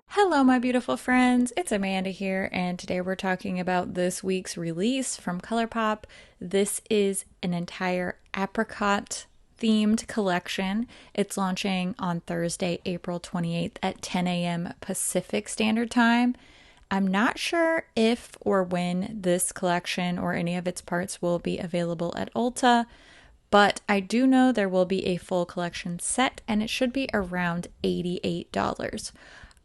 Hello, my beautiful friends. It's Amanda here, and today we're talking about this week's release from ColourPop. This is an entire apricot themed collection. It's launching on Thursday, April 28th at 10 a.m. Pacific Standard Time. I'm not sure if or when this collection or any of its parts will be available at Ulta, but I do know there will be a full collection set, and it should be around $88.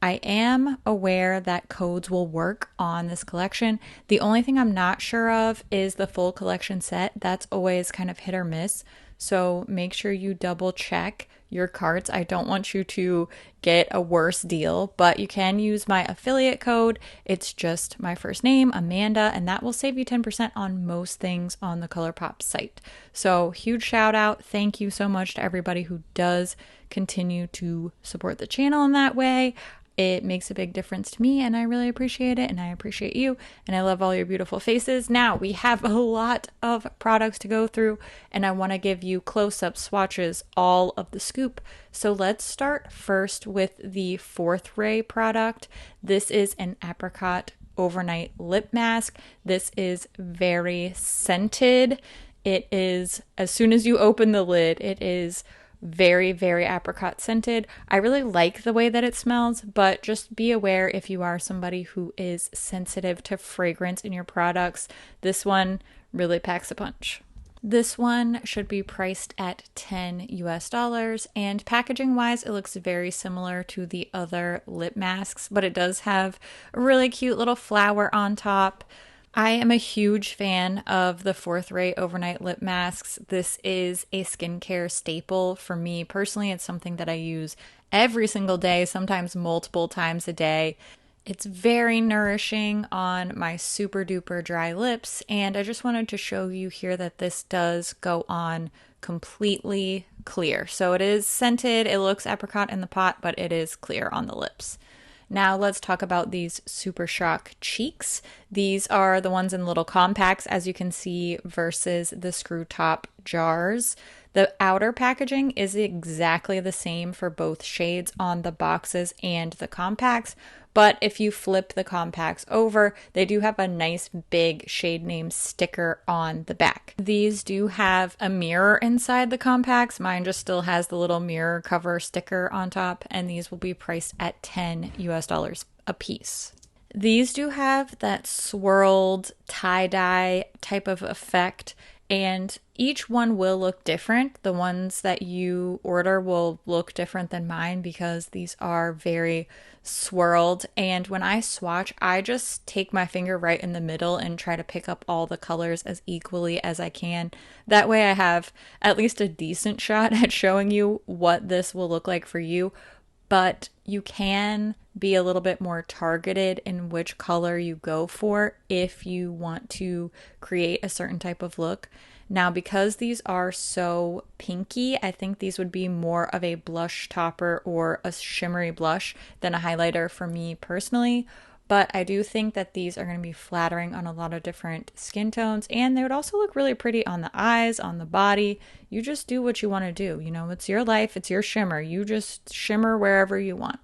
I am aware that codes will work on this collection. The only thing I'm not sure of is the full collection set. That's always kind of hit or miss. So make sure you double check your carts. I don't want you to get a worse deal, but you can use my affiliate code. It's just my first name, Amanda, and that will save you 10% on most things on the ColourPop site. So huge shout out. Thank you so much to everybody who does continue to support the channel in that way. It makes a big difference to me, and I really appreciate it, and I appreciate you, and I love all your beautiful faces. Now, we have a lot of products to go through, and I want to give you close-up swatches, all of the scoop. So let's start first with the fourth ray product. This is an Apricot Overnight Lip Mask. This is very scented. It is, as soon as you open the lid, it is very, very apricot scented. I really like the way that it smells, but just be aware if you are somebody who is sensitive to fragrance in your products, this one really packs a punch. This one should be priced at $10 US, and packaging wise, it looks very similar to the other lip masks, but it does have a really cute little flower on top. I am a huge fan of the fourth ray overnight lip masks. This is a skincare staple for me personally. It's something that I use every single day, sometimes multiple times a day. It's very nourishing on my super duper dry lips, and I just wanted to show you here that this does go on completely clear. So it is scented, it looks apricot in the pot, but it is clear on the lips. Now let's talk about these Super Shock cheeks. These are the ones in little compacts, as you can see, versus the screw top jars. The outer packaging is exactly the same for both shades on the boxes and the compacts, but if you flip the compacts over, they do have a nice big shade name sticker on the back. These do have a mirror inside the compacts. Mine just still has the little mirror cover sticker on top, and these will be priced at $10 US a piece. These do have that swirled tie-dye type of effect, and each one will look different. The ones that you order will look different than mine because these are very swirled. And when I swatch, I just take my finger right in the middle and try to pick up all the colors as equally as I can. That way I have at least a decent shot at showing you what this will look like for you. But you can be a little bit more targeted in which color you go for if you want to create a certain type of look. Now, because these are so pinky, I think these would be more of a blush topper or a shimmery blush than a highlighter for me personally. But I do think that these are going to be flattering on a lot of different skin tones, and they would also look really pretty on the eyes, on the body. You just do what you want to do. You know, it's your life, it's your shimmer. You just shimmer wherever you want.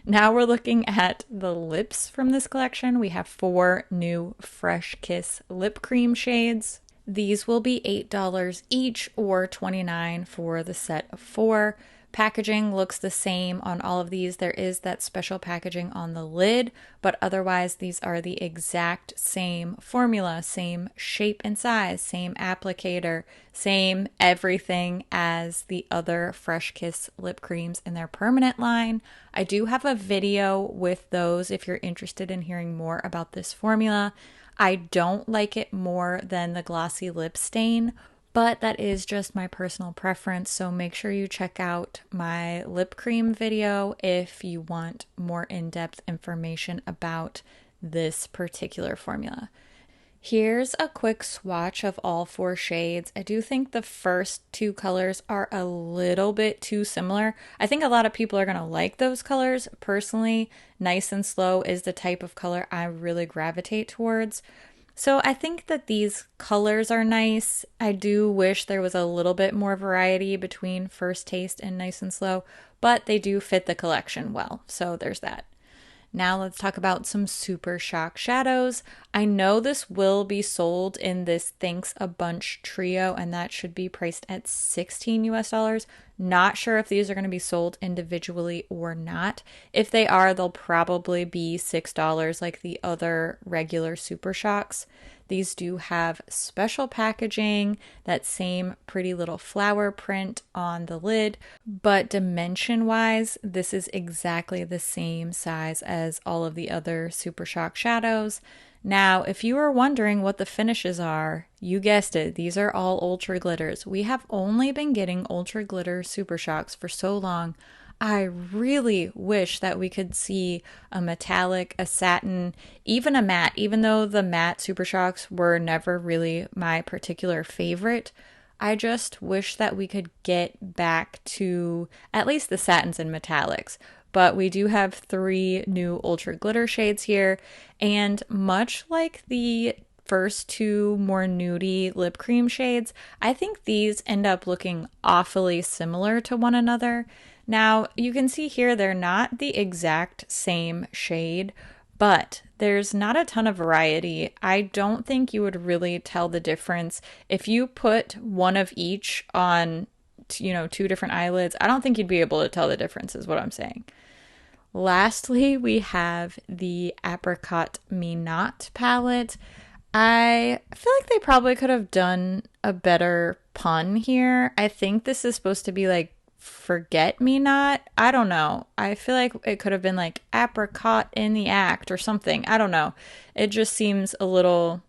Now we're looking at the lips from this collection. We have 4 new Fresh Kiss lip cream shades. These will be $8 each or $29 for the set of 4. Packaging looks the same on all of these. There is that special packaging on the lid, but otherwise these are the exact same formula, same shape and size, same applicator, same everything as the other Fresh Kiss lip creams in their permanent line. I do have a video with those if you're interested in hearing more about this formula. I don't like it more than the glossy lip stain, but that is just my personal preference, so make sure you check out my lip cream video if you want more in-depth information about this particular formula. Here's a quick swatch of all 4 shades. I do think the first 2 colors are a little bit too similar. I think a lot of people are going to like those colors. Personally, Nice and Slow is the type of color I really gravitate towards. So I think that these colors are nice. I do wish there was a little bit more variety between First Taste and Nice and Slow, but they do fit the collection well. So there's that. Now let's talk about some Super Shock shadows. I know this will be sold in this Thanks a Bunch trio, and that should be priced at 16 US dollars. Not sure if these are going to be sold individually or not. If they are, they'll probably be $6 like the other regular Super Shocks. These do have special packaging, that same pretty little flower print on the lid, but dimension wise, this is exactly the same size as all of the other Super Shock shadows. Now, if you are wondering what the finishes are, you guessed it, these are all Ultra Glitters. We have only been getting Ultra Glitter Super Shocks for so long. I really wish that we could see a metallic, a satin, even a matte, even though the matte Super Shocks were never really my particular favorite. I just wish that we could get back to at least the satins and metallics. But we do have 3 new Ultra Glitter shades here, and much like the first 2 more nudie lip cream shades, I think these end up looking awfully similar to one another. Now, you can see here they're not the exact same shade, but there's not a ton of variety. I don't think you would really tell the difference if you put one of each on, 2 different eyelids. I don't think you'd be able to tell the difference, is what I'm saying. Lastly, we have the Apricot Me Not palette. I feel like they probably could have done a better pun here. I think this is supposed to be like Forget Me Not. I don't know. I feel like it could have been like apricot in the act or something. I don't know. It just seems a little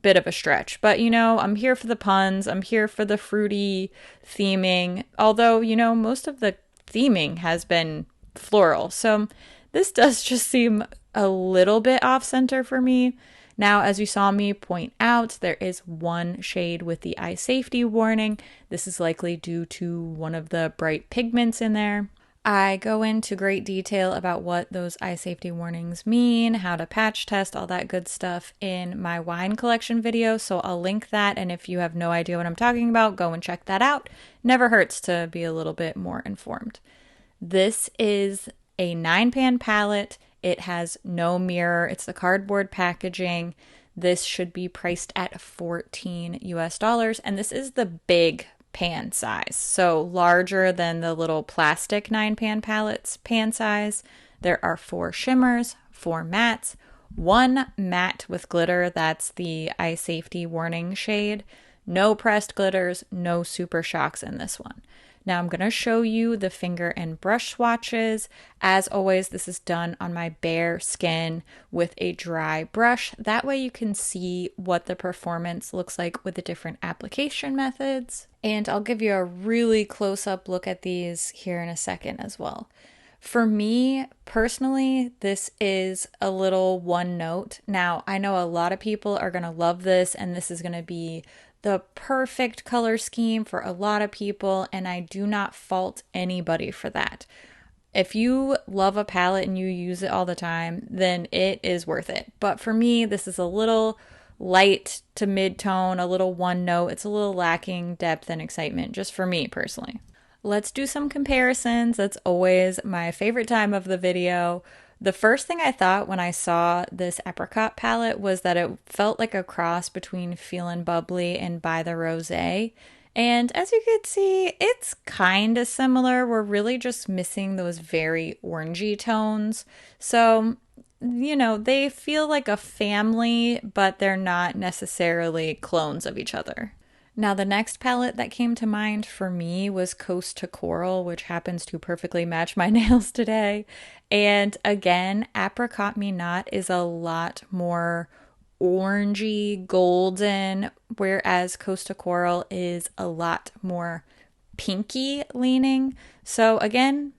bit of a stretch. But I'm here for the puns. I'm here for the fruity theming. Although, most of the theming has been floral. So this does just seem a little bit off center for me. Now, as you saw me point out, there is one shade with the eye safety warning. This is likely due to one of the bright pigments in there. I go into great detail about what those eye safety warnings mean, how to patch test, all that good stuff in my wine collection video, so I'll link that, and if you have no idea what I'm talking about, go and check that out. Never hurts to be a little bit more informed. This is a 9-pan palette. It has no mirror. It's the cardboard packaging. This should be priced at 14 US dollars, and this is the big pan size, so larger than the little plastic 9-pan palettes pan size. There are 4 shimmers, 4 mattes, 1 matte with glitter, that's the eye safety warning shade. No pressed glitters, no Super Shocks in this one. Now I'm going to show you the finger and brush swatches. As always, this is done on my bare skin with a dry brush. That way you can see what the performance looks like with the different application methods. And I'll give you a really close-up look at these here in a second as well. For me, personally, this is a little one note. Now, I know a lot of people are going to love this, and this is going to be the perfect color scheme for a lot of people, and I do not fault anybody for that. If you love a palette and you use it all the time, then it is worth it. But for me, this is a little light to mid-tone, a little one note. It's a little lacking depth and excitement, just for me personally. Let's do some comparisons. That's always my favorite time of the video. The first thing I thought when I saw this apricot palette was that it felt like a cross between Feelin' Bubbly and By the Rosé. And as you could see, it's kind of similar. We're really just missing those very orangey tones. So, they feel like a family, but they're not necessarily clones of each other. Now, the next palette that came to mind for me was Coast to Coral, which happens to perfectly match my nails today. And again, Apricot Me Not is a lot more orangey, golden, whereas Coast to Coral is a lot more pinky leaning. So again,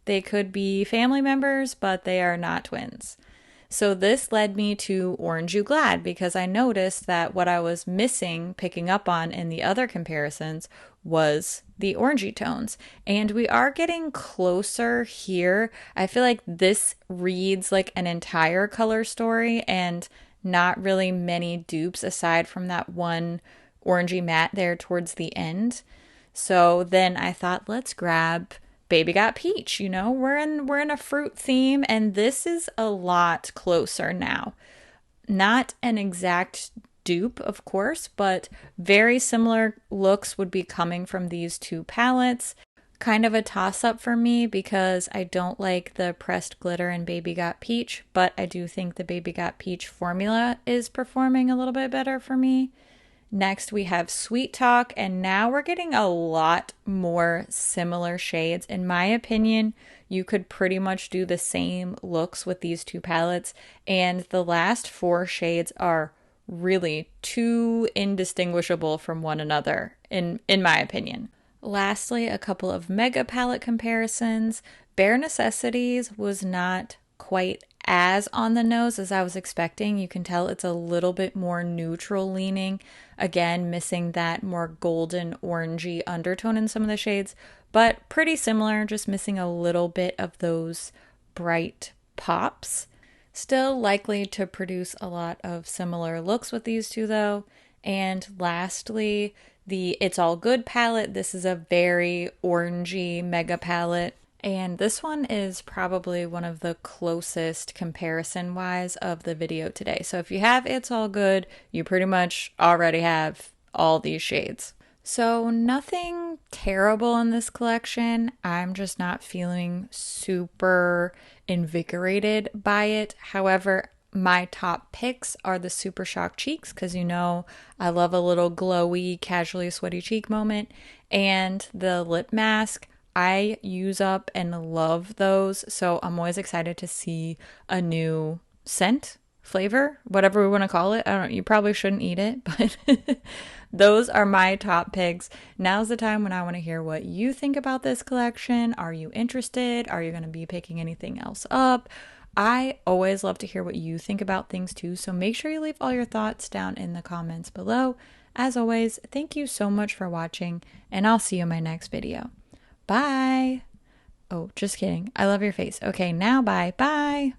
they could be family members, but they are not twins. So this led me to Orange You Glad, because I noticed that what I was missing picking up on in the other comparisons was the orangey tones. And we are getting closer here. I feel like this reads like an entire color story, and not really many dupes aside from that one orangey matte there towards the end. So then I thought, let's grab Baby Got Peach. You know, we're in a fruit theme, and this is a lot closer now. Not an exact dupe, of course, but very similar looks would be coming from these two palettes. Kind of a toss-up for me because I don't like the pressed glitter in Baby Got Peach, but I do think the Baby Got Peach formula is performing a little bit better for me. Next, we have Sweet Talk, and now we're getting a lot more similar shades. In my opinion, you could pretty much do the same looks with these two palettes, and the last four shades are really too indistinguishable from one another, in my opinion. Lastly, a couple of mega palette comparisons. Bare Necessities was not quite as on the nose as I was expecting. You can tell it's a little bit more neutral leaning. Again, missing that more golden orangey undertone in some of the shades, but pretty similar, just missing a little bit of those bright pops. Still likely to produce a lot of similar looks with these two though. And lastly, the It's All Good palette. This is a very orangey mega palette. And this one is probably one of the closest comparison-wise of the video today. So if you have It's All Good, you pretty much already have all these shades. So nothing terrible in this collection. I'm just not feeling super invigorated by it. However, my top picks are the Super Shock Cheeks because you know I love a little glowy, casually sweaty cheek moment, and the lip mask. I use up and love those, so I'm always excited to see a new scent, flavor, whatever we want to call it. I don't know, you probably shouldn't eat it, but those are my top picks. Now's the time when I want to hear what you think about this collection. Are you interested? Are you going to be picking anything else up? I always love to hear what you think about things too, so make sure you leave all your thoughts down in the comments below. As always, thank you so much for watching, and I'll see you in my next video. Bye. Oh, just kidding. I love your face. Okay, now bye. Bye.